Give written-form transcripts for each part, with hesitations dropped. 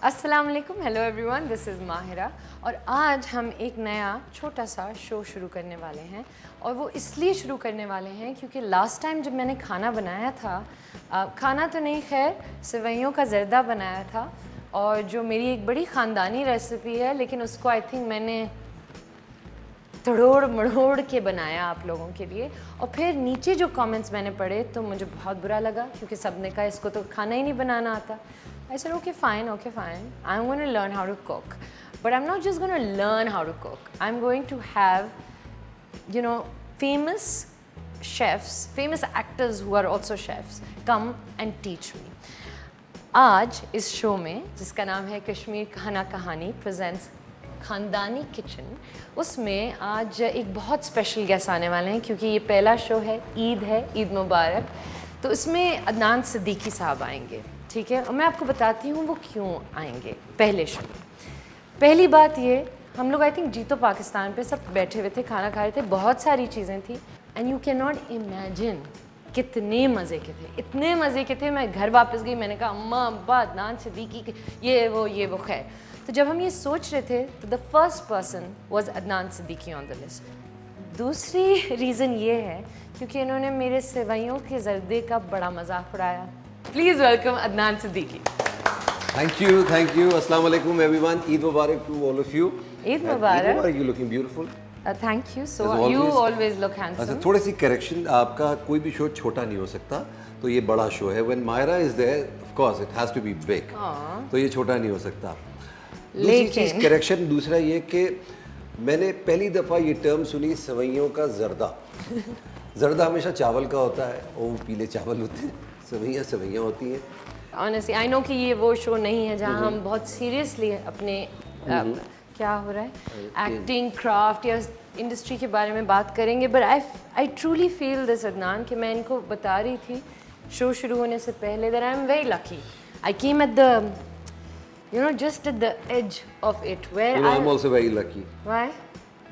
अस्सलाम वालेकुम, hello everyone, this is Mahira और आज हम एक नया छोटा सा शो शुरू करने वाले हैं। और वो इसलिए शुरू करने वाले हैं क्योंकि लास्ट टाइम जब मैंने खाना बनाया था, खाना तो नहीं, खैर सेवइयों का ज़र्दा बनाया था, और जो मेरी एक बड़ी ख़ानदानी रेसिपी है, लेकिन उसको आई थिंक मैंने तड़ोड़ मड़ोड़ के बनाया आप लोगों के लिए। और फिर नीचे जो कमेंट्स मैंने पढ़े तो मुझे बहुत बुरा लगा क्योंकि सब ने कहा इसको तो खाना ही नहीं बनाना आता। I said, okay, fine, I'm going to learn how to cook. But I'm not just going to learn how to cook. I'm going to have, famous chefs, famous actors who are also chefs, come and teach me. आज इस show में, जिसका नाम है कश्मीर खाना कहानी presents ख़ानदानी kitchen, उसमें आज एक बहुत स्पेशल गेस्ट आने वाले हैं क्योंकि ये पहला शो है, ईद मुबारक। तो इसमें अदनान सिद्दीकी साहब आएंगे, ठीक है। और मैं आपको बताती हूँ वो क्यों आएंगे पहले शो में। पहली बात ये, हम लोग आई थिंक जीतो पाकिस्तान पे सब बैठे हुए थे, खाना खा रहे थे, बहुत सारी चीज़ें थी, and you can not imagine कितने मज़े के थे, इतने मज़े के थे। मैं घर वापस गई, मैंने कहा अम्मा अब्बा अदनान सिद्दीकी ये वो खैर। तो जब हम ये सोच रहे थे तो the first person was Adnan Siddiqui on the list. दूसरी रीज़न ये है क्योंकि इन्होंने मेरे सेवइयों के ज़र्दे का बड़ा मजाक उड़ाया। Please welcome Adnan Siddiqui. Thank you. Assalamu alaikum everyone. Eid Mubarak to all of you. Eid Mubarak. You're looking beautiful. Thank you. So you always look handsome. अच्छा, थोड़ी सी करेक्शन, आपका कोई भी शो छोटा नहीं हो सकता, तो ये बड़ा शो है। When Myra is there, of course it has to be big. तो ये छोटा नहीं हो सकता। दूसरी चीज़ करेक्शन, दूसरा ये कि मैंने पहली दफ़ा ये टर्म सुनी, सेवइयों का ज़र्दा। ज़र्दा हमेशा चावल का होता है और वो पीले चावल होते हैं, सेवइयाँ होती हैं। Honestly, I know कि ये वो शो नहीं है जहाँ हम बहुत सीरियसली अपने क्या हो रहा है, एक्टिंग, क्राफ्ट या इंडस्ट्री के बारे में बात करेंगे। But I truly feel this Adnan, कि मैं इनको बता रही थी शो शुरू होने से पहले that I am very lucky. I came at the just at the edge of it where I'm also very lucky. Why?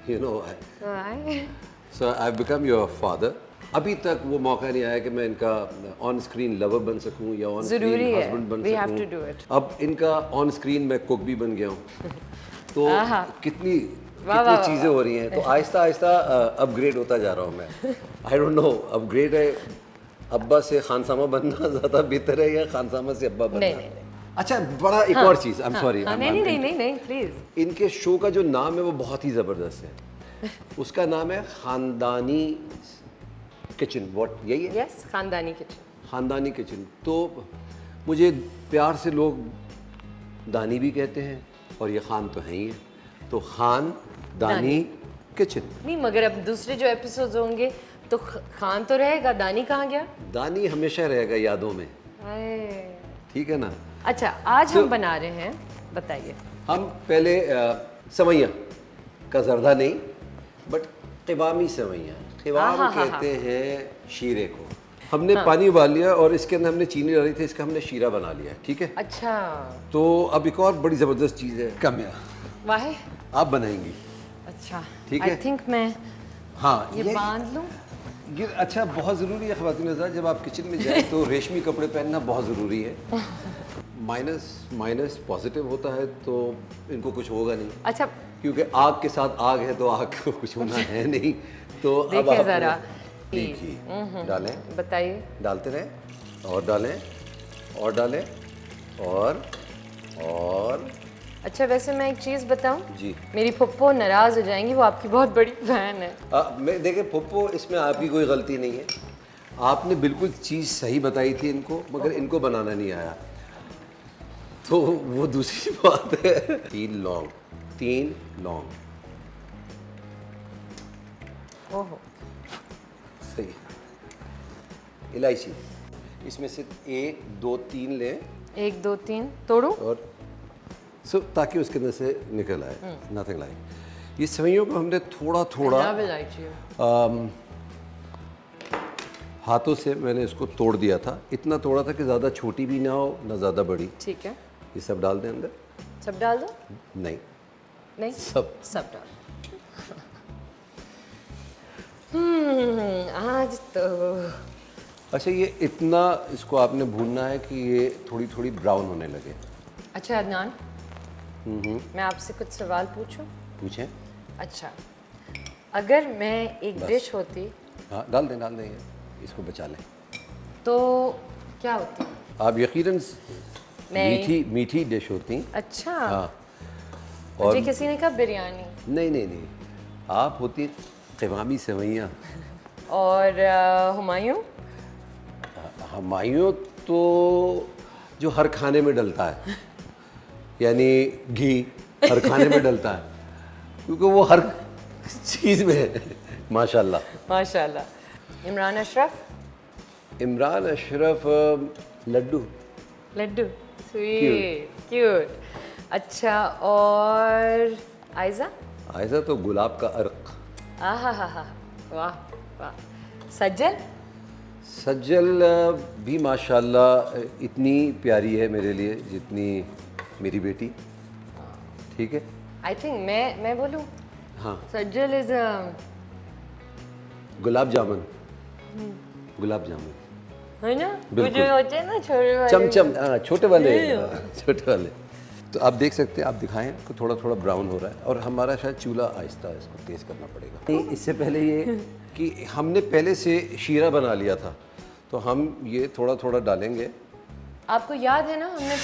Why? So I've become your father. अभी तक वो मौका नहीं आया कि मैं इनका ऑन स्क्रीन लवर बन सकूं या ऑन स्क्रीन हस्बैंड बन सकूं। अब इनका ऑन स्क्रीन मैं कुक भी बन गया हूं। तो कितनी चीज़ें हो रही हैं, तो आहिस्ता आहिस्ता अपग्रेड होता जा रहा हूं मैं। आई डोंट नो, अपग्रेड है अब्बा से खानसामा बनना ज़्यादा बेहतर है या खानसामा से अब्बा बनना? नहीं। अच्छा, बड़ा एक और चीज़, आई एम सॉरी। नहीं प्लीज। इनके शो का जो नाम है वो बहुत ही ज़बरदस्त है। उसका नाम है ख़ानदानी किचन। व्हाट, यही है? यस, ख़ानदानी किचन। ख़ानदानी किचन। तो मुझे प्यार से लोग दानी भी कहते हैं और ये खान तो है ही है, तो ख़ानदानी किचन। नहीं, मगर अब दूसरे जो एपिसोड्स होंगे तो खान तो रहेगा, दानी कहाँ गया? दानी हमेशा रहेगा यादों में, ठीक है ना। अच्छा, आज हम बना रहे हैं, बताइए। हम पहले सेवइयाँ का ज़र्दा नहीं, बट क़वामी सेवइयाँ, क़वाम कहते हैं शीरे को। हमने पानी उबाल लिया और इसके अंदर हमने चीनी डाली थी, इसका हमने शीरा बना लिया, ठीक है। अच्छा, तो अब एक और बड़ी ज़बरदस्त चीज़ है, कमिया। वाह, आप बनाएंगी? अच्छा, ठीक है। आई थिंक मैं ये बांध लूँ। ये अच्छा, बहुत ज़रूरी है ख़वातीन हज़रात, जब आप किचन में जाए तो रेशमी कपड़े पहनना बहुत ज़रूरी है। माइनस पॉजिटिव होता है तो इनको कुछ होगा नहीं। अच्छा, क्योंकि आग के साथ आग है तो आग को कुछ होना है नहीं। तो अब आप ज़रा देखिए, डालें, बताइए। डालते रहें और डालें और डालें और अच्छा, वैसे मैं एक चीज़ बताऊं जी, मेरी पप्पो नाराज़ हो जाएंगी, वो आपकी बहुत बड़ी फैन है। मैं देखें पप्पो, इसमें आपकी कोई गलती नहीं है, आपने बिल्कुल चीज़ सही बताई थी इनको, मगर इनको बनाना नहीं आया, तो वो दूसरी बात है। 3 लौंग। ओहो, सही। इलायची, इसमें से 1 2 3 लें। 1 2 3 तोड़ूं और ताकि उसके अंदर से निकल आए, नथिंग लाइक। ये सेवइयों को हमने थोड़ा हाथों से मैंने इसको तोड़ दिया था, इतना तोड़ा था कि ज़्यादा छोटी भी ना हो ना ज़्यादा बड़ी। ठीक है, ये सब डाल दें अंदर। सब डाल दो? नहीं, सब डाल। आज तो अच्छा, ये इतना इसको आपने भूनना है कि ये थोड़ी थोड़ी ब्राउन होने लगे। अच्छा अदनान, मैं आपसे कुछ सवाल पूछूं? पूछें। अच्छा, अगर मैं एक डिश होती हाँ डाल दें ये, इसको बचा लें। तो क्या होती? आप यकीनन नहीं। मीठी डिश होती। अच्छा। हाँ। मुझे किसी ने कहा बिरयानी। नहीं, आप होती क़वामी सेवइयाँ। और हुमायूं? हुमायूं तो जो हर खाने में डलता है, यानी घी हर खाने में डलता है, क्योंकि वो हर चीज़ में है। माशाल्लाह। माशाल्लाह। इमरान अशरफ? इमरान अशरफ लड्डू। Laddoo, sweet, cute. अच्छा, और आयजा? आयजा तो गुलाब का अर्क। आहा हा हा, वाह वाह। सज्जल? सज्जल भी माशाल्लाह इतनी प्यारी है मेरे लिए जितनी मेरी बेटी। ठीक है। आई थिंक मैं बोलूँ? हाँ। सज्जल इज गुलाब जामुन। गुलाब जामुन है ना, बिल्कुल। मुझे होते हैं ना छोटे वाले। चमचम, छोटे वाले, छोटे वाले। तो आप देख सकते हैं, आप दिखाएं तो थोड़ा थोड़ा ब्राउन हो रहा है, और हमारा शायद चूल्हा आहिस्ता है, इसको तेज़ करना पड़ेगा। इससे पहले ये कि हमने पहले से शीरा बना लिया था, तो हम ये थोड़ा थोड़ा डालेंगे। आपको याद है ना हमने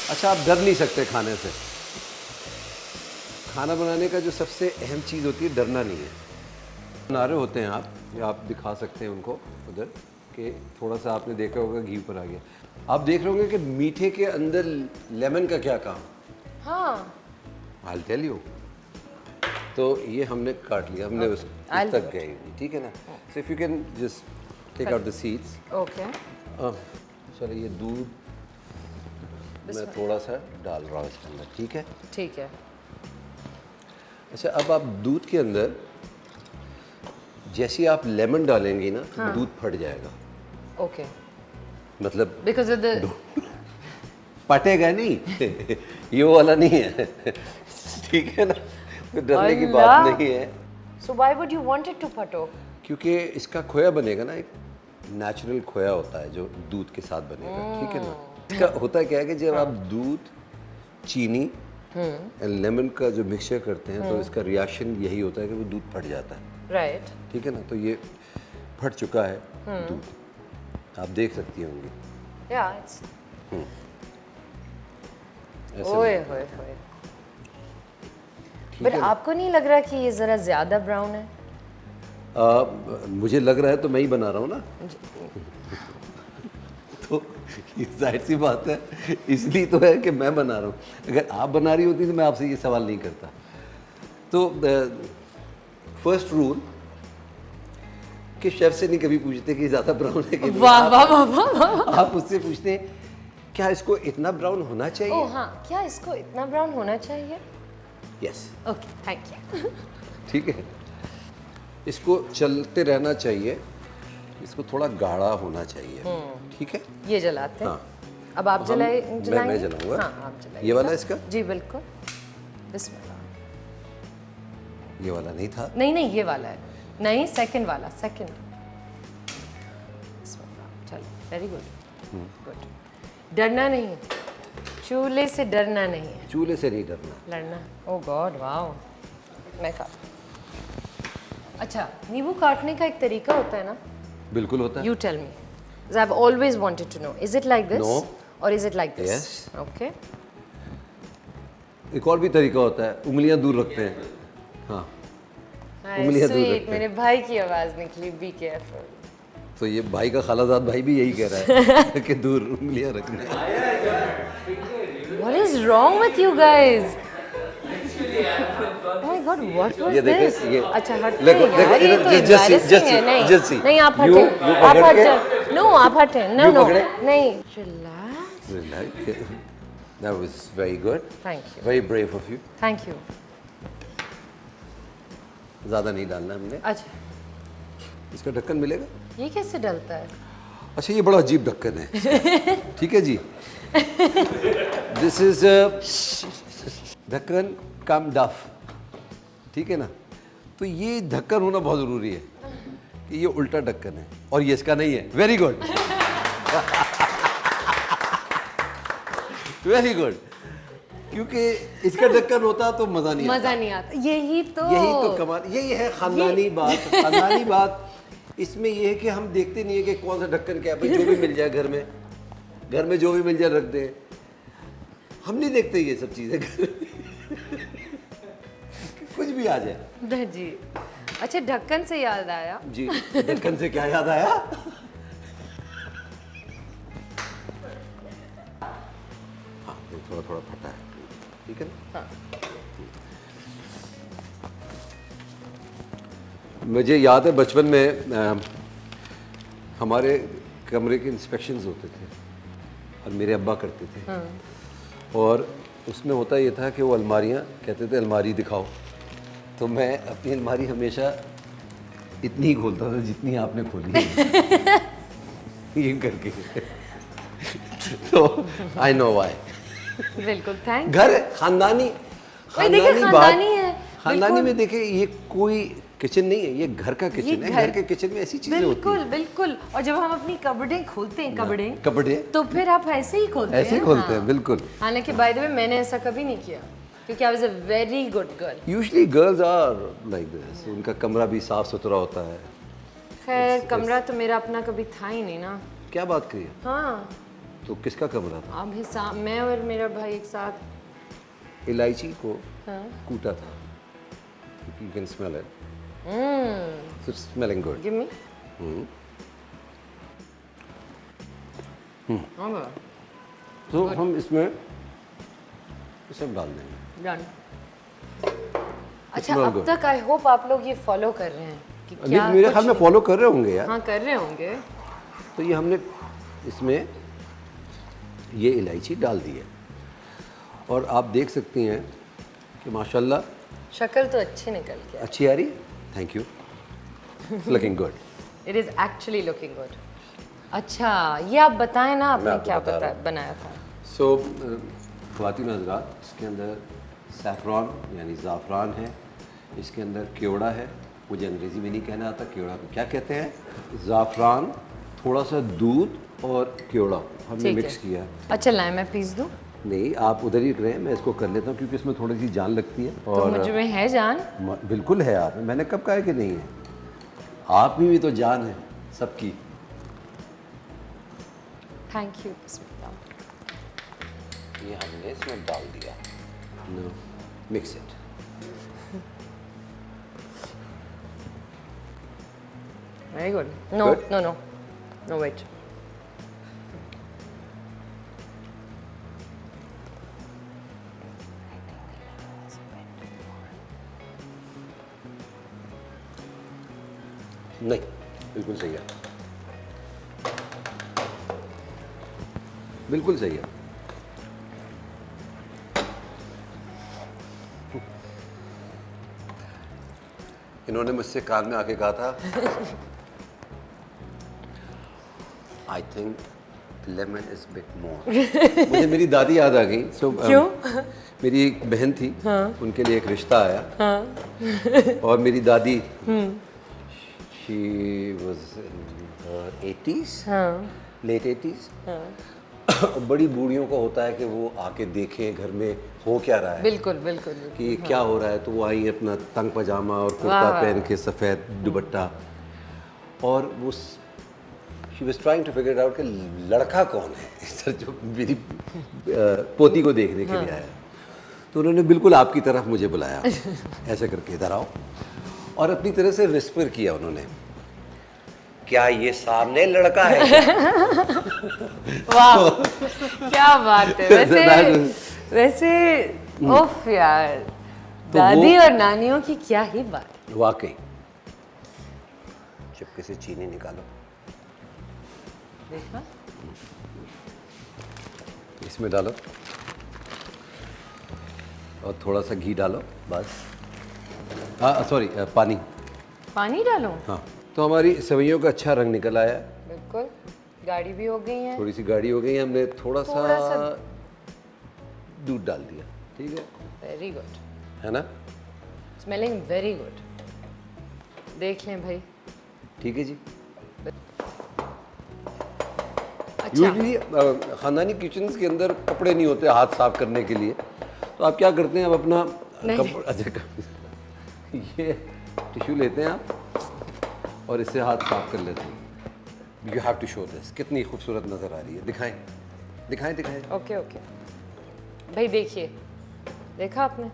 अच्छा, आप डर नहीं सकते खाने से। खाना बनाने का जो सबसे अहम चीज़ होती है, डरना नहीं है। बना रहे होते हैं आप, या आप दिखा सकते हैं उनको उधर, कि थोड़ा सा आपने देखा होगा घी ऊपर आ गया। आप देख रहे होंगे कि मीठे के अंदर लेमन का क्या काम। हाँ, I'll tell you। तो ये हमने काट लिया, हमने उस तक गए, ठीक है ना। So if you can just take out the seeds. Okay. चलो, ये दूध मैं थोड़ा सा डाल रहा हूँ इसके अंदर, ठीक है। ठीक है। अच्छा, अब आप दूध के अंदर जैसे आप लेमन डालेंगी ना, तो दूध फट जाएगा। ओके। मतलब बिकॉज ऑफ द पटेगा नहीं। ये वाला नहीं है। ठीक है ना, तो डरने की बात नहीं है। So why would you want it to फटो? क्योंकि इसका खोया बनेगा ना, एक नेचुरल खोया होता है जो दूध के साथ बनेगा, ठीक है ना। इसका होता क्या है कि जब आप दूध, चीनी एंड लेमन का जो मिक्सचर करते हैं, तो इसका रिएक्शन यही होता है कि वो दूध फट जाता है। राइट। ठीक है ना, तो ये फट चुका है दूध, आप देख सकती होंगी। या इट्स ऐसे ओए में। होए होए। ठीक बट है ना? आपको नहीं लग रहा कि ये ज़रा ज़्यादा ब्राउन है? मुझे लग रहा है तो मैं ही बना रहा हूँ ना। तो ये जाहिर सी बात है, इसलिए तो है कि मैं बना रहा हूँ। अगर आप बना रही होती तो मैं आपसे ये सवाल नहीं करता। तो फर्स्ट रूल कि शेफ से नहीं कभी पूछते कि ज़्यादा ब्राउन है कि नहीं। वाह वाह वाह वाह। आप उससे पूछते हैं क्या इसको इतना ब्राउन होना चाहिए। ओह हाँ, क्या इसको इतना ब्राउन होना चाहिए? यस। Okay, thank you. ठीक है, इसको चलते रहना चाहिए, इसको थोड़ा गाढ़ा होना चाहिए। ठीक है, ये जलाते हैं। हाँ। अब आप जलाएंगे? मैं जलाऊंगा। हाँ, आप जलाइए। ये वाला इसका? जी बिल्कुल। बिस्मिल्लाह। ये वाला नहीं था। नहीं नहीं, ये वाला है। नहीं, सेकंड वाला, सेकंड। चलो, वेरी गुड गुड। डरना नहीं है, चूल्हे से डरना नहीं है, चूल्हे से नहीं डरना। लड़ना। ओह गॉड, वाओ। मैं खा। अच्छा, नींबू काटने का एक तरीका होता है ना? बिल्कुल होता है। You tell me. Because I've always wanted to know. Is it like this? No. Or is it like this? Yes. Okay. एक और भी तरीका होता है, उंगलियां दूर रखते हैं। हाँ, Hi, उंगलियां दूर sweet. रखते हैं। मेरे भाई की आवाज़ निकली। Be careful. तो ये भाई का खालाजाद भाई भी यही कह रहा है कि दूर उंगलियां रखना है। What is wrong with you guys? Oh my God, what was ये देखें, this? ये अच्छा, हटते देखो, हैं यार, ये देखो, तो just see, embarrassing है। नहीं, just see. नहीं, आप You हटें। आप पकड़ हट के- जाओ। No, आप हटें। No, You no. पकड़े? नहीं। Relax. Relax. That was very good. Thank you. Very brave of you. Thank you. ज़्यादा नहीं डालना हमने। अच्छा, इसका ढक्कन मिलेगा? ये कैसे डलता है? अच्छा, ये बड़ा अजीब ढक्कन है। ठीक है जी। दिस इज ढक्कन कम डफ। ठीक है ना, तो ये ढक्कन होना बहुत ज़रूरी है कि ये उल्टा ढक्कन है और ये इसका नहीं है। Very good. वेरी गुड, क्योंकि इसका ढक्कन होता तो मजा नहीं आता। मजा नहीं आता, यही तो कमाल, यही है खानदानी बात। खानदानी बात इसमें ये है कि हम देखते नहीं है कि कौन सा ढक्कन क्या है, भाई जो भी मिल जाए घर में जो भी मिल जाए रख दे, हम नहीं देखते ये सब चीजें कुछ भी आ जाए जी। अच्छा, ढक्कन से याद आया जी, ढक्कन से क्या याद आया? हाँ, थोड़ा थोड़ा फटा है, ठीक है ना? हाँ। मुझे याद है बचपन में हमारे कमरे के इंस्पेक्शंस होते थे और मेरे अब्बा करते थे। हाँ। और उसमें होता ये था कि वो अलमारियाँ कहते थे अलमारी दिखाओ, तो मैं अपनी अलमारी हमेशा इतनी ही खोलता था जितनी आपने खोली है ये करके। तो आई नो व्हाई। बिल्कुल, थैंक घर खानदानी खानदानी है, खानदानी में देखिए ये कोई किचन नहीं है, ये घर का किचन है। घर के किचन में ऐसी चीजें होती हैं। बिल्कुल। और जब हम अपनी कपड़े खोलते हैं, कपड़े तो फिर आप ऐसे ही खोलते हैं। ऐसे ही खोलते हैं, बिल्कुल। हालांकि बाय द वे मैंने ऐसा कभी नहीं किया, क्योंकि I was a very good girl. Usually girls are like this, उनका कमरा भी साफ सुथरा होता है। खैर, कमरा तो मेरा अपना कभी था ही नहीं ना। क्या बात करिए, हाँ, तो किसका कमरा था? अब मैं और मेरा भाई एक साथ इलायची को हाँ। कूटा था, you can smell it, so it's smelling good. Give me. तो हम इसमें ये सब डाल देंगे। डन। अच्छा, Smell अब good. तक आई होप आप लोग ये फॉलो कर रहे हैं कि नहीं, क्या मेरे कुछ- ख्याल में फॉलो कर रहे होंगे यार। हाँ, कर रहे होंगे। तो ये हमने इसमें ये इलायची डाल दी है और आप देख सकती हैं कि माशाल्लाह शक्ल तो अच्छी निकल के अच्छी आ रही है। Thank you, looking good. It is actually looking good. अच्छा, ये आप बताएं ना, आपने आपको क्या बता रहा हूँ। बनाया था? सो ख्वातीन हज़रात, इसके अंदर सैफ़रॉन यानी ज़ाफ़रान है, इसके अंदर केवड़ा है, मुझे अंग्रेज़ी में नहीं कहना आता केवड़ा को क्या कहते हैं। ज़ाफ़रान, थोड़ा सा दूध और केवड़ा हमने ठीक मिक्स है। किया। अच्छा, लाए मैं पीस दूं? नहीं, आप उधर ही रहें, मैं इसको कर लेता हूँ क्योंकि इसमें थोड़ी सी जान लगती है। तो और मुझ में है जान। बिल्कुल है आप में, मैंने कब कहा है कि नहीं है, आप में भी तो जान है सबकी। Thank you. बिस्मिल्लाह। ये हमने इसमें डाल दिया। No, mix it. Very good. No Good? No no no, wait. नहीं, बिल्कुल सही है, बिल्कुल सही है। इन्होंने मुझसे कान में आके कहा था I think lemon is bit more. मुझे मेरी दादी याद आ गई। क्यों? मेरी एक बहन थी, उनके लिए एक रिश्ता आया और मेरी दादी she was in 80s, late 80s। बड़ी बूढ़ियों का होता है कि वो आके देखें घर में हो क्या रहा है, बिल्कुल बिल्कुल। कि क्या हो रहा है। तो वो आई अपना तंग पजामा और कुर्ता वाह। पहन के, सफ़ेद दुपट्टा, और वो she was trying to figure out कि लड़का कौन है सर जो मेरी पोती को देखने के लिए आया। तो उन्होंने बिल्कुल आपकी तरफ मुझे बुलाया, ऐसे करके इधर आओ, और अपनी तरह से विस्पर किया उन्होंने, क्या ये सामने लड़का है? वाह, क्या बात है। वैसे ओफ यार, तो दादी वो- और नानियों की क्या ही बात। वाकई। चुपके से चीनी निकालो, देखा? इसमें डालो और थोड़ा सा घी डालो, बस। हाँ सॉरी, पानी। पानी डालूं? हाँ, तो हमारी सेवइयों का अच्छा रंग निकल आया, बिल्कुल, गाढ़ी भी हो गई है। थोड़ी सी गाढ़ी हो गई है। हमने थोड़ा थोड़ा सा सा दूध डाल दिया, ठीक है, वेरी गुड, है ना? Smelling very good. देख लें भाई। ठीक है जी। अच्छा, यूजली खानदानी किचन के अंदर कपड़े नहीं होते हाथ साफ करने के लिए, तो आप क्या करते हैं, अब अपना ये टिश्यू लेते हैं आप और इससे हाथ साफ कर लेते हैं। You have to show this, कितनी खूबसूरत नज़र आ रही है, दिखाएं दिखाएं दिखाएं। ओके ओके भाई, देखिए, देखा आपने?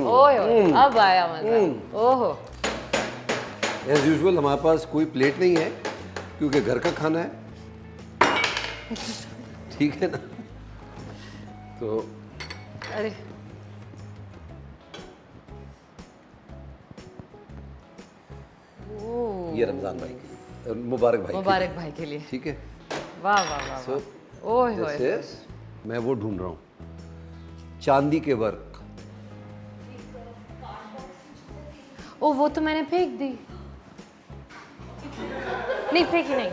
ओए अब आया मजा। ओहो, एज यूजुअल हमारे पास कोई प्लेट नहीं है क्योंकि घर का खाना है, ठीक है ना? तो अरे ये रमजान भाई के लिए, मुबारक भाई के लिए, ठीक है? वाह वाह वाह। So, ओए this होए, is, मैं वो ढूंढ रहा हूँ, चांदी के वर्क। ओ वो तो मैंने फेंक दी। नहीं फेंकी नहीं।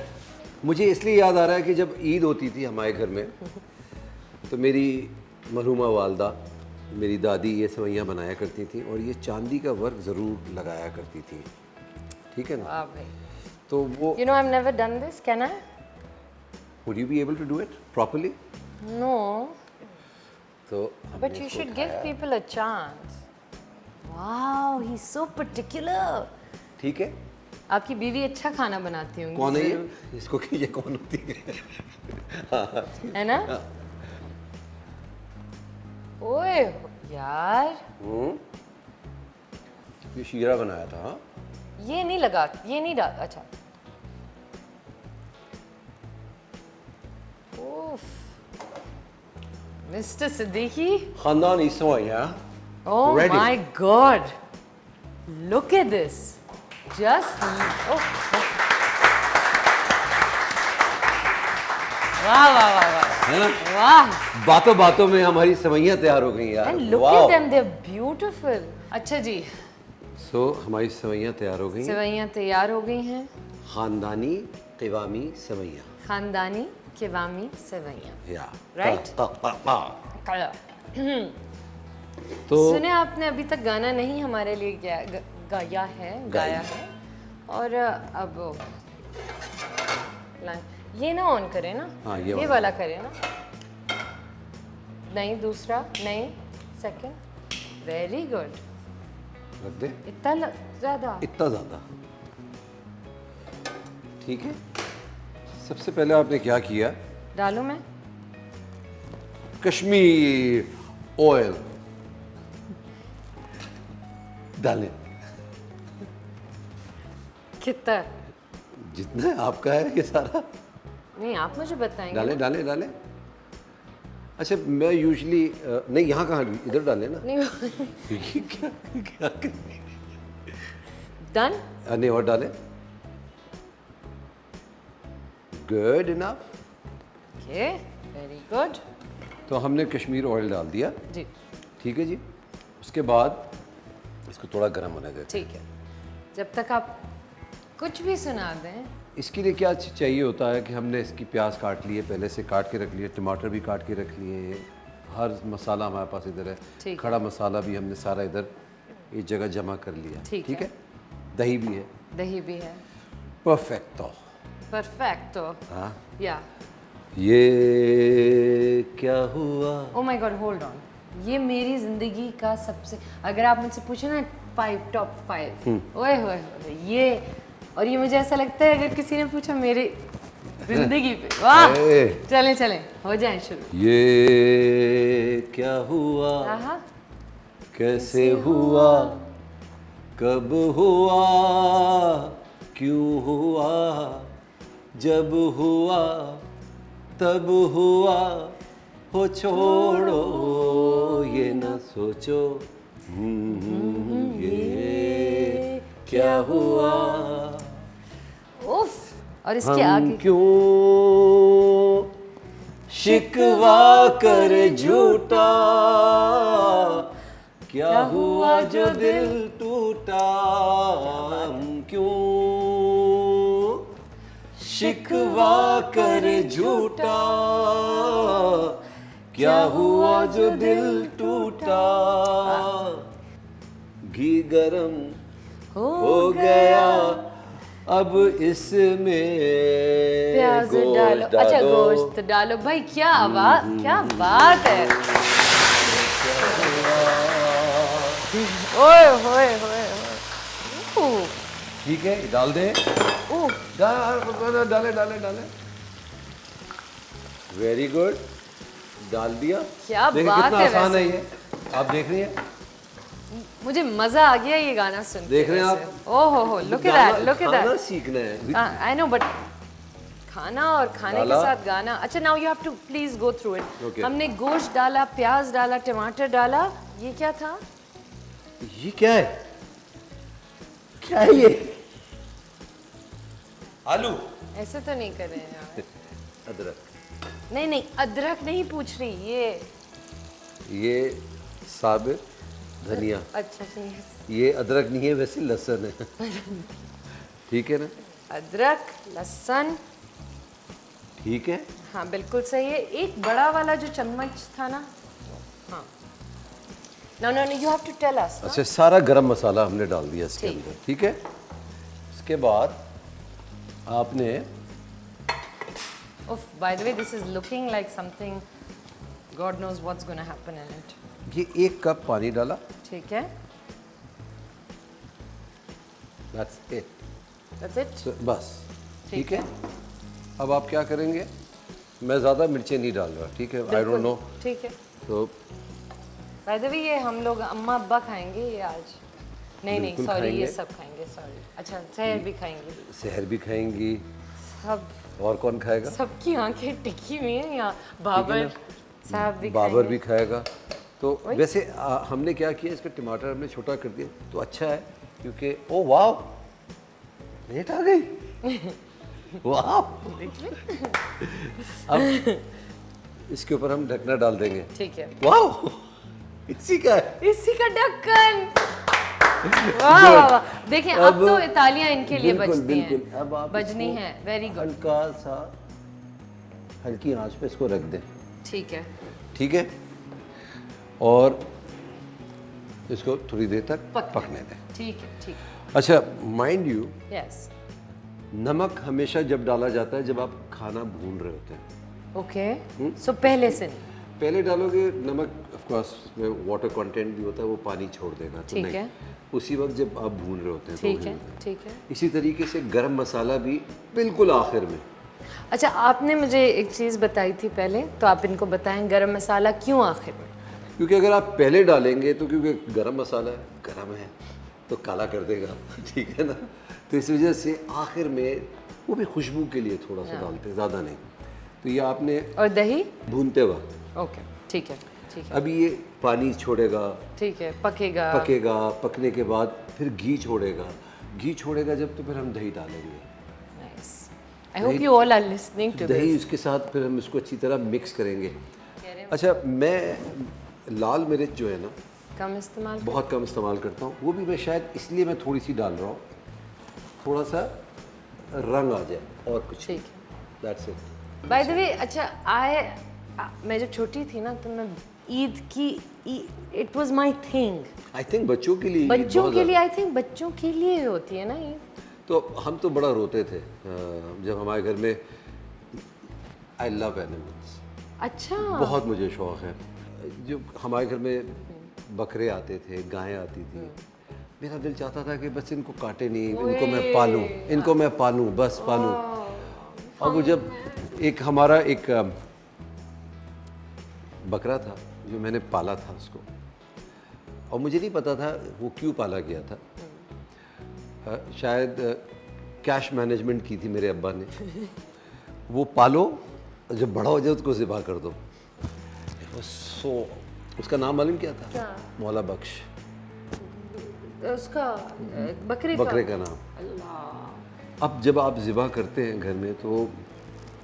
मुझे इसलिए याद आ रहा है कि जब ईद होती थी हमारे घर में, तो मेरी मरहुमा वालदा, मेरी दादी ये सेवइयाँ बनाया करती थी और ये चांदी का वर्क ज़रूर लगाया करती थी, ठीक है ना? वाह भाई। तो वो You know I've never done this, can I? would you be able to do it properly? No, तो but you should give people a chance. Wow, he's so particular. ठीक है। आपकी बीवी अच्छा खाना बनाती होंगी। कौन है ये? इसको कि ये कौन होती है? है ना? ओए यार, ये शीरा बनाया था, हाँ? ये नहीं लगा, ये नहीं डाल, अच्छा। ओफ, मिस्टर सिद्दीकी। खानदानी सेवइयाँ Oh ready. my God! Look at this. Just वाह वाह वाह वाह, है ना? वाह। बातों बातों में हमारी सेवइयाँ तैयार हो गई यार। And look Wow. at them, they're beautiful. अच्छा जी, So हमारी सेवइयाँ तैयार हो गई हैं। सेवइयाँ तैयार हो गई हैं। खानदानी क़िवामी सेवइयाँ। खानदानी क़िवामी सेवइयाँ। या Right? तो सुने आपने अभी तक गाना नहीं हमारे लिए गाया है और अब ये ना ऑन करें ना, हाँ, ये वाला करें ना, नहीं दूसरा नहीं, सेकंड, वेरी गुड। रख दे, इतना ज़्यादा, इतना ज़्यादा, ठीक है। सबसे पहले आपने क्या किया, डालूं मैं? कश्मीर ऑयल डालें, कितना? जितना है आपका है ये सारा। नहीं आप मुझे बताएंगे। डालें डालें डालें। अच्छा मैं यूजली नहीं, यहाँ कहाँ, इधर डालें ना। नहीं ये क्या क्या डन। नहीं और डालें, good enough. Okay, very good. तो हमने कश्मीर ऑयल डाल दिया, जी ठीक है जी। उसके बाद इसको थोड़ा गर्म होने देते ठीक है, जब तक आप कुछ भी सुना दें। हैं। इसके लिए क्या चाहिए होता है कि हमने इसकी प्याज काट लिए, पहले से काट के रख लिए, टमाटर भी काट के रख लिए, हर मसाला हमारे पास इधर है, ठीक खड़ा मसाला भी हमने सारा इधर एक जगह जमा कर लिया, ठीक है। दही भी है, दही भी है, परफेक्टो। परफेक्टो। हाँ, या ये क्या हुआ। ओ माय गॉड, होल्ड ऑन। ये मेरी जिंदगी का सबसे, अगर आप मुझसे पूछो ना टॉप 5, ओए होए ये, और ये मुझे ऐसा लगता है अगर किसी ने पूछा मेरी जिंदगी पे, वाह। चलें चलें हो जाए शुरू। ये क्या हुआ, आहा, कैसे हुआ, कब हुआ, क्यों हुआ, जब हुआ तब हुआ, हो छोड़ो ये न सोचो, ये क्या हुआ। उफ, और इसके हम आगे क्यों शिकवा कर झूठा, क्या हुआ जो दिल टूटा। हम क्यों शिकवा कर झूठा, क्या हुआ जो दिल टूटा। घी गरम हो गया, अब इसमें प्याज गोश्त डालो। अच्छा गोश्त डालो भाई, क्या बात है। ओए होए होए होए। ठीक है, डाल दे। डाले डाले डाले। वेरी गुड, डाल दिया। क्या देखिए बात कितना है आसान वैसे। है ये। आप देख रही हैं? मुझे मजा आ गया ये गाना सुन के। देख रहे हैं आप? ओहो, look at that, look at खाना दैट। सीखना है। आई नो, बट खाना और खाने के डाला। साथ गाना। अच्छा now you have to please go through it. Okay. हमने गोश्त डाला, प्याज डाला, टमाटर डाला, ये क्या था? ये क्या है? क्या है ये? आलू। ऐसे तो नहीं कर रहे हैं यार। अदरक। नहीं नहीं, अदरक नहीं पूछ रही, ये साबित धनिया। अच्छा ठीक है। ये अदरक नहीं है, वैसे लहसुन है। ठीक है ना? अदरक, लहसुन। ठीक है। हाँ बिल्कुल सही है। एक बड़ा वाला जो चम्मच था ना, हाँ। No no no, you have to tell us. अच्छा, सारा गरम मसाला हमने डाल दिया इसके ठीक अंदर। ठीक है। इसके बाद आपने Oof, by the way, this is looking like something, God knows what's going to happen in it. ये 1 कप पानी डाला। ठीक है, That's it. that's it. So, बस ठीक ठीक है। अब आप क्या करेंगे? मैं ज़्यादा मिर्चें नहीं डाल रहा। ठीक है, आई डोंट नो। ठीक है। तो By the way, ये हम लोग अम्मा अब्बा खाएंगे ये आज। नहीं नहीं, बिल्कुल सॉरी, ये खाएंगे। सब खाएंगे, सॉरी। अच्छा, सहर भी खाएंगे। सहर भी खाएंगी। सब, और कौन खाएगा? सबकी आंखें टिकी हुई हैं यहाँ। बाबर साहब भी बाबर खाएंगे। भी खाएगा। तो वैसे हमने क्या किया, इसका टमाटर हमने छोटा कर दिया तो अच्छा है, क्योंकि ओ वाह, प्लेट आ गई। वाह। अब इसके ऊपर हम ढकना डाल देंगे। ठीक है। वाह, इसी का है। इसी का ढक्कन। वाह वाह वाह। देखिए अब तो इतालियां इनके लिए बिल्कुल, बजती हैं। बिल्कुल। अब आप बजनी इसको है। Very good. हल्का सा, हल्की आंच पे इसको रख दें। ठीक है। ठीक है। और इसको थोड़ी देर तक पकने दें। ठीक है, ठीक है। अच्छा, माइंड यू, यस। नमक हमेशा जब डाला जाता है जब आप खाना भून रहे होते हैं। ओके, सो पहले से नहीं। पहले डालोगे नमक, ऑफ कोर्स में वाटर कंटेंट भी होता है, वो पानी छोड़ देगा। तो ठीक नहीं, है। उसी वक्त जब आप भून रहे होते हैं तो ठीक है, भून दें। ठीक है। इसी तरीके से गरम मसाला भी बिल्कुल आखिर में। अच्छा, आपने मुझे एक चीज़ बताई थी पहले, तो आप इनको बताएं गरम मसाला क्यों आखिर में? क्योंकि अगर आप पहले डालेंगे तो क्योंकि गरम मसाला है, गरम है तो काला कर देगा। ठीक है ना? तो इस वजह से आखिर में वो भी खुशबू के लिए थोड़ा सा डालते हैं, ज़्यादा नहीं। तो ये आपने और दही? भूनते वक्त। ओके, ठीक है, ठीक है। अभी ये पानी छोड़ेगा, ठीक है, पकेगा। पकेगा, पकने के बाद फिर घी छोड़ेगा। घी छोड़ेगा जब, तो फिर हम दही डालेंगे। Nice. I hope you all are listening to दही दिस। उसके साथ फिर हम इसको अच्छी तरह मिक्स करेंगे। अच्छा, मैं लाल मिर्च जो है ना, कम इस्तेमाल। बहुत कम इस्तेमाल करता हूँ। वो भी मैं शायद इसलिए मैं थोड़ी सी डाल रहा हूँ, थोड़ा सा रंग आ जाए, और कुछ। ठीक है। That's it. By the way, अच्छा मैं जब छोटी थी ना, तो मैं ईद की, it was my thing. I think बच्चों के लिए, बच्चों के लिए, आई थिंक बच्चों के लिए होती है ना ईद। तो हम तो बड़ा रोते थे जब हमारे घर में। I love animals. अच्छा। बहुत मुझे शौक़ है। जो हमारे घर में बकरे आते थे, गायें आती थी, मेरा दिल चाहता था कि बस इनको काटे नहीं, इनको मैं पालूं, इनको मैं पालूं, बस पालूं। और वो जब हमारा एक बकरा था जो मैंने पाला था उसको, और मुझे नहीं पता था वो क्यों पाला गया था। शायद कैश मैनेजमेंट की थी मेरे अब्बा ने। वो पालो, जब बड़ा हो जाए उसको ज़िबा कर दो। सो उसका नाम मालूम क्या था? क्या? मौला बख्श। उसका बकरे का नाम। अल्लाह। अब जब आप ज़िबा करते हैं घर में, तो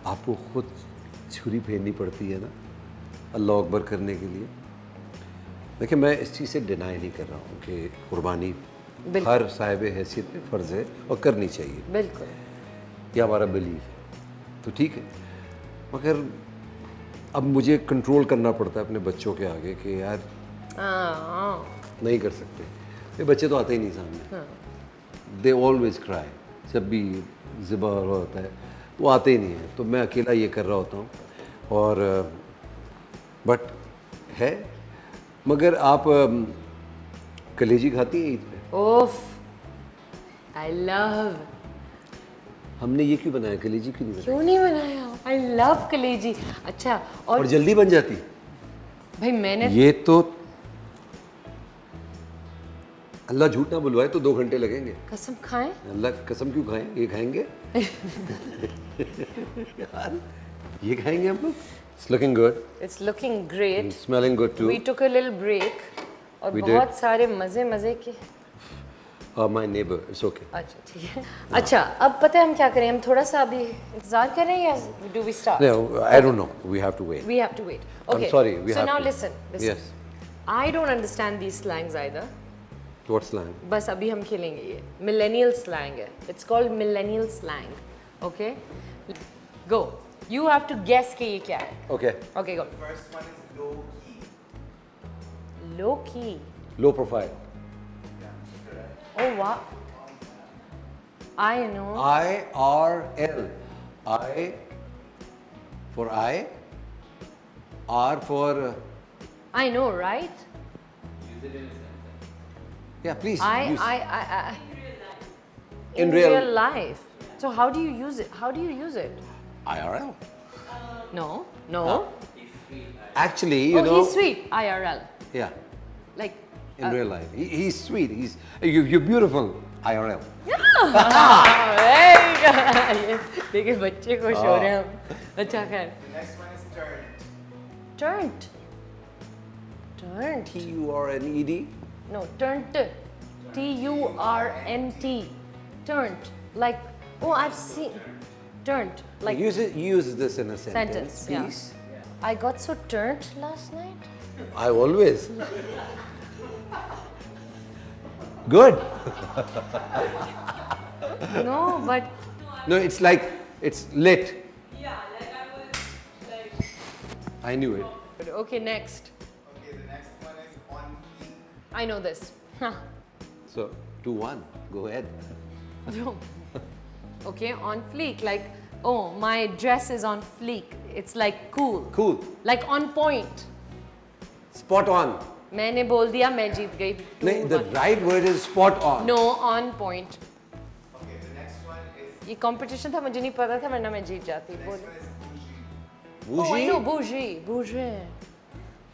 आपको खुद छुरी फेरनी पड़ती है ना, अल्लाह अकबर करने के लिए। देखिए, मैं इस चीज़ से डिनाई नहीं कर रहा हूँ कि कुर्बानी हर साहिब हैसियत पे फ़र्ज़ है और करनी चाहिए। बिल्कुल। ये हमारा बिलीफ है, तो ठीक है। मगर अब मुझे कंट्रोल करना पड़ता है अपने बच्चों के आगे कि यार नहीं कर सकते। ये बच्चे तो आते ही नहीं सामने। they always cry. जब भी ज़िबा हो रहा होता है वो आते ही नहीं है, तो मैं अकेला ये कर रहा होता हूँ. और बट है, मगर आप कलेजी खाती हैं ईद पे? ओफ, आई लव. हमने ये क्यों बनाया, कलेजी क्यों नहीं बनाया? क्यों नहीं बनाया? आई लव कलेजी. अच्छा, और जल्दी बन जाती भाई मैंने ये तो, अल्लाह झूठ ना बुलवाए तो 2 घंटे लगेंगे. कसम खाएं. अल्लाह कसम क्यों खाएं, ये खाएंगे. यार ये खाएंगे हम लोग. It's looking good. It's looking great. It's smelling good too. We took a little break और We बहुत did. सारे मजे के. My neighbor, it's okay. अच्छा ठीक है. अच्छा अब पता है हम क्या करें, हम थोड़ा सा अभी इंतजार करें या do we start? No, I don't know. We have to wait. We have to wait. Okay. I'm sorry. We so have now to. listen. Yes. I don't understand these slangs either. What slang? बस अभी हम खेलेंगे ये. Millennial slang है. It's called millennial slang. Okay? Go. You have to guess कि ये क्या है. Okay. Okay, go. First one is low key. Low key. Low profile. Oh wow. I know. IRL. I for I. R for. I know, right? Yeah, please. use. I. In In real- real life. So how do you use it? How do you use it? IRL. No, no. Actually, you Oh, know. he's sweet. IRL. Yeah. Like. In real life, he's sweet. You're beautiful. IRL. Very good. देखिए बच्चे खुश हो रहे हैं हम. अच्छा खैर. The next one is turned. Turned. Turned. TURNED. No, turned. TURNT. Turned. Like, oh, I've seen. Turned. Like Use this in a sentence, sentence. please. Yeah. I got so turned last night. I always. Good. No, but No, it's like it's lit. I knew it. okay. Next. Okay, the next one is on fleek. I know this. Huh. So 2-1. Go ahead. Okay, on fleek. Like, oh, my dress is on fleek. It's like cool. Cool. Like on point. Spot on. मैंने बोल दिया मैं जीत गई. No, the right word is spot on. No, on point. Okay, the next one is ये competition था, मुझे नहीं पता था, वरना मैं जीत जाती. बोल. bougie. Oh, I Bougie. know bougie, bougie,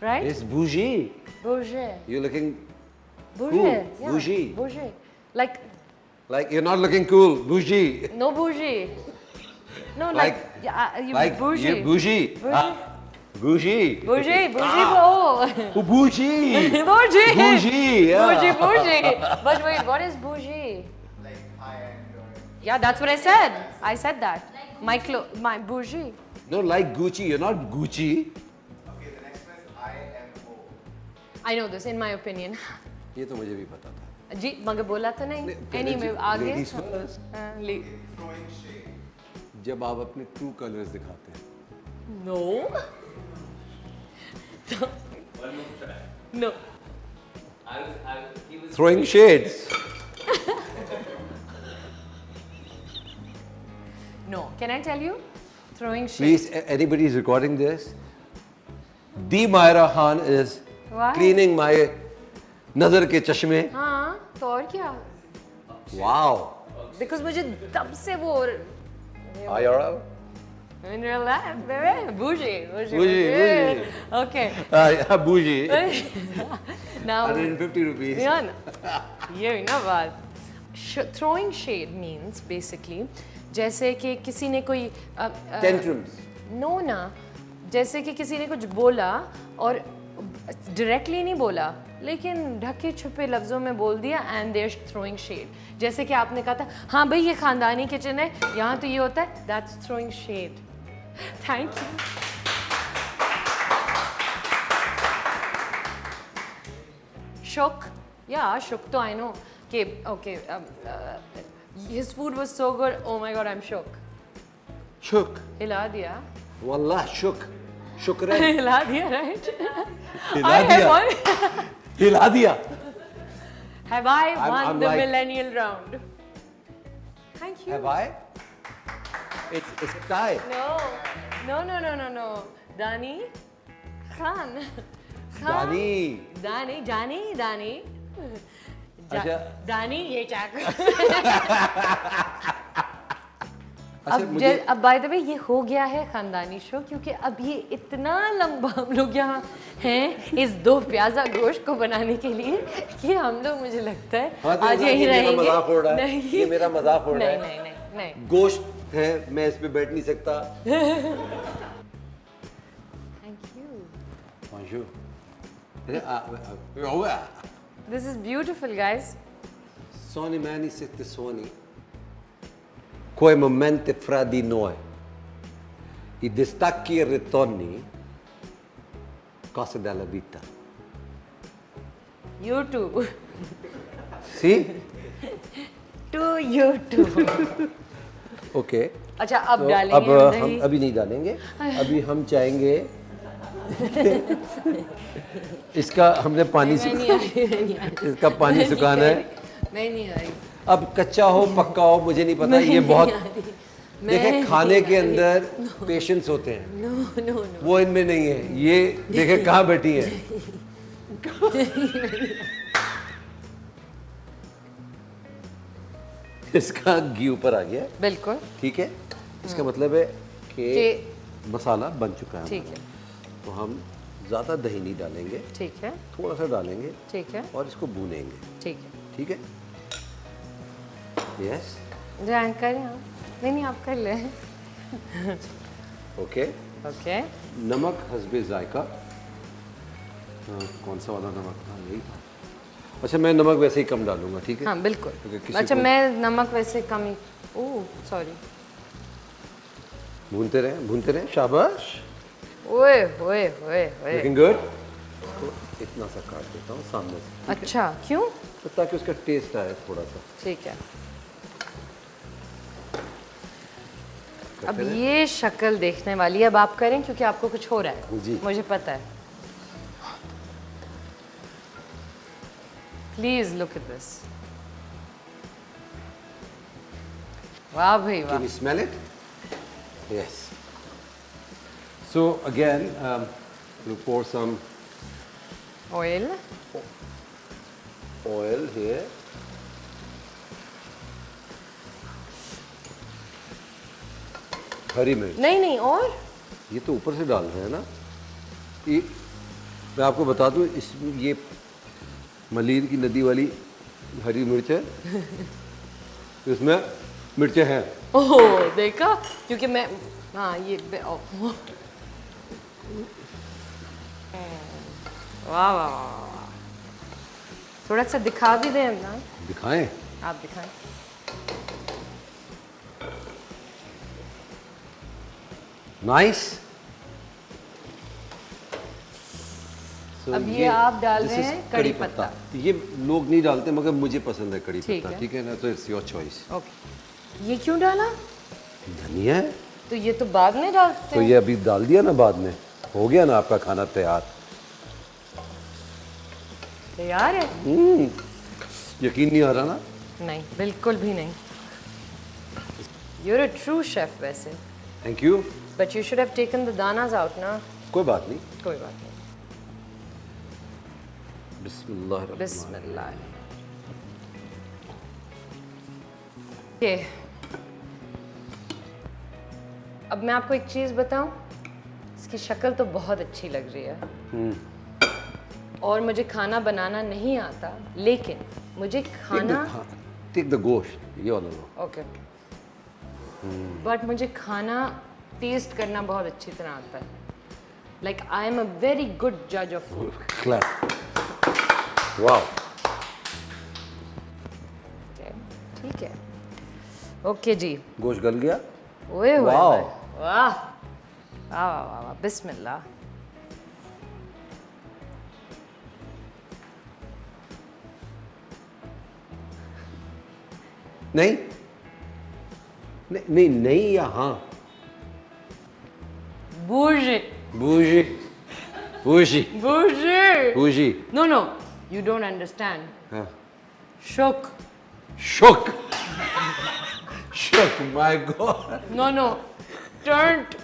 right? It's bougie. Bougie, You're looking bougie, Cool. yeah. Bougie. Bougie. Like like you're not looking cool. Bougie. no bougie. No, like, Like- yeah, you Like bougie. you're bougie. Bougie. Bougie. Bougie, bougie, oh. Oh, bougie. Bougie. Bougie. Yeah. Bougie, bougie. But wait, what is bougie? Like high end or Yeah, that's what I said. I said that. My bougie. No, like Gucci. You're not Gucci. okay, the next one is IMO. I know this, in my opinion. ये तो मुझे भी पता था. जी, मगर बोला तो नहीं. Anyway, आगे. Ladies first. Throwing shade. जब आप अपने true colors दिखाते हैं. No. No. Throwing shades. No. Can I tell you? Throwing shade. Please, anybody is recording this? The Myra Khan is Why? cleaning my nazar ke chashme. हाँ, तो और क्या? Wow. Because मुझे तब से वो IRL? in real life, baby, bougie. Bougie. Okay. Bougie. Now, 150 rupees. yeah, ये ना बात. Throwing shade means basically जैसे कि किसी ने कोई Tantrums. नो ना, जैसे कि किसी ने कुछ बोला और डायरेक्टली नहीं बोला लेकिन ढके छुपे लफ्ज़ों में बोल दिया एंड देयर थ्रोइंग शेड. जैसे कि आपने कहा था हाँ भाई ये ख़ानदानी किचन है, यहाँ तो ये होता है, that's throwing shade. Thank you. Shook, या शुक तो आई नो कि okay his food was so good, oh my god I am shook. Shook. हिला दिया. Wallah, shook. Shukran. हिला दिया, राइट? हिला I have दिया. won. हिला दिया. Have I won I'm the like- millennial round? you. Have I? It's a tie. No. Dani Khan. Dani. Dani. अच्छा दानी ये चाक अच्छा मुझे अब बाय द वे ये हो गया है खानदानी शो क्योंकि अब ये इतना लंबा हम लोग यहाँ हैं इस 2 प्याजा गोश्त को बनाने के लिए कि हम लोग मुझे लगता है हाँ, तो आज यहीं मेरा रहेंगे। मजाक हो रहा है। नहीं ये मेरा मजाक हो रहा है। नहीं। गोश्त है, मैं इस पे बैठ नहीं सकता। Thank you. Bonjour. This is beautiful, guys. Sony mani sitte Sony. Quei momenti fra di noi. I distacchi e ritorni. Cose della vita. YouTube. See? To YouTube. Okay. अच्छा अब तो डालेंगे अब हम हम दही। अभी नहीं डालेंगे। अभी हम चाहेंगे इसका हमने पानी मैं नहीं आ रही। इसका पानी सुखाना है। मैं नहीं आ रही। अब कच्चा हो पक्का हो मुझे नहीं पता, ये बहुत देखे खाने के अंदर पेशेंस होते हैं। नो। वो इनमें नहीं है। ये देखे कहाँ बैठी है। इसका घी ऊपर आ गया। बिल्कुल। ठीक है, इसका मतलब है कि कि मसाला बन चुका है। ठीक है। तो हम ज़्यादा दही नहीं डालेंगे, ठीक है। थोड़ा सा डालेंगे ठीक है। और इसको भूनेंगे। ठीक है। ठीक है। यस। जान करें आप? नहीं आप कर ले। ओके। ओके। नमक हस्बे जायका। कौन सा वाला नमक था? यही था। अच्छा मैं नमक वैसे ही कम डालूंगा, ठीक है? हाँ बिल्कुल। क्योंकि किसी अच्छा को- मैं नमक वैसे कम ही। Oh sorry. भूनते रहें। शाबाश। ओए। Looking good. तो इतना सा काट देता हूँ सामने से, अच्छा क्यों? तो ताकि उसका टेस्ट आए थोड़ा सा। ठीक है। करते अब रहें। ये शक्ल देखने वाली है। अब आप करें क्योंकि आपको कुछ हो रहा है। जी। मुझे पता है। Please look at this. वाह भाई वाह। Can you smell it? Yes. So again, we'll pour some oil. oil here. हरी मिर्च। नहीं और ये तो ऊपर से डाल रहे हैं ना। ये मैं आपको बता दूं, इस ये मलीर की नदी वाली हरी मिर्च है। इसमें मिर्चें हैं। ओह देखा क्योंकि मैं हाँ ये वाह। थोड़ा सा दिखा भी दें ना। दिखाएं। आप दिखाएं। नाइस। अब ये आप डाल रहे हैं कड़ी पत्ता। ये लोग नहीं डालते मगर मुझे पसंद है कड़ी ठीक पत्ता। है। ठीक है ना, तो इट्स योर चॉइस। ओके। ये क्यों डाला? धनिया है तो ये तो बाद में डालते तो हैं। ये अभी डाल दिया ना, बाद में हो गया ना आपका खाना तैयार। तैयार है? यकीन नहीं आ रहा ना। नहीं बिल्कुल भी नहीं। You're a true chef वैसे। Thank you. But you should have taken the danas out ना। कोई बात नहीं। कोई बात नहीं। बिस्मिल्लाह। बिस्मिल्लाह। ये अब मैं आपको एक चीज़ बताऊं, इसकी शक्ल तो बहुत अच्छी लग रही है और मुझे खाना बनाना नहीं आता, लेकिन मुझे खाना टेक द गोश्त ये वाला लो। ओके बट मुझे खाना टेस्ट करना बहुत अच्छी तरह आता है। Like I am a very good जज ऑफ फूड। क्लैप। वाओ। ठीक है। ओके जी। गोश्त गल गया। ओए होए वाह। होए। वाह वाह वाह वाह बिस्मिल्लाह। नहीं नहीं नहीं या हाँ। बूझे बूजी बूजी बूझे। बूजी। No, no, you don't understand. हाँ। Shook. Shuk. Shuk. tak, my God. No. Turned.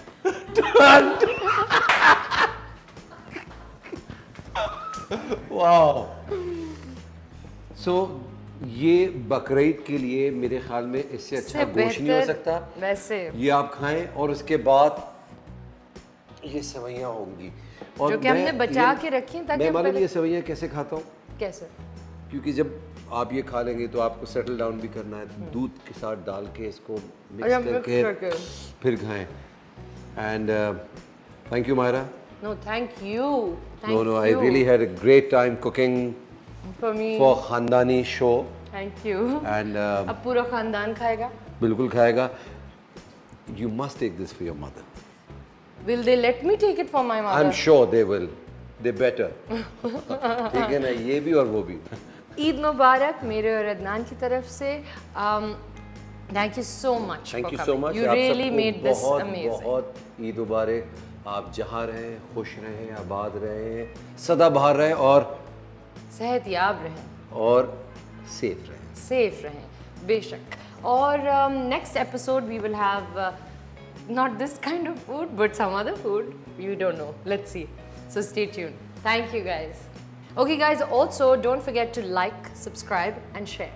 Wow. So ये बकरीद के लिए मेरे ख्याल में इससे अच्छा गोश्त नहीं हो सकता। वैसे ये आप खाएं और उसके बाद ये सेवइयाँ होंगी और जो कि हमने बचा के रखी हैं ताकि मैं हम मालूम पहले- ये सेवइयाँ कैसे खाता हूँ, कैसे? क्योंकि जब आप ये खा लेंगे तो आपको सेटल डाउन भी करना है, दूध के साथ डाल के इसको अच्छा, मिक्स mix करके करके। फिर खाएं। And thank you Myra. No, thank you. No, I really had a great time cooking For me. for Khandani show Thank you. and अब पूरा खानदान खाएगा? बिल्कुल खाएगा। You must take this for your mother. Will they let me take it for my mother? I'm sure they will. They better. ठीक है ना, ये भी और वो भी। ईद मुबारक मेरे और अदनान की तरफ से। Thank you so much. Thank for you so coming. much. You आप really सबको made this बहुत amazing. बहुत ईद मुबारक। आप जहाँ रहें, खुश रहें, आबाद रहें, सदाबहार रहें और सेहतयाब रहें, सेफ रहें। सेफ रहें, बेशक। और next episode we will have not this kind of food but some other food. You don't know. Let's see. So stay tuned. Thank you guys. Okay guys, also don't forget to like, subscribe and share.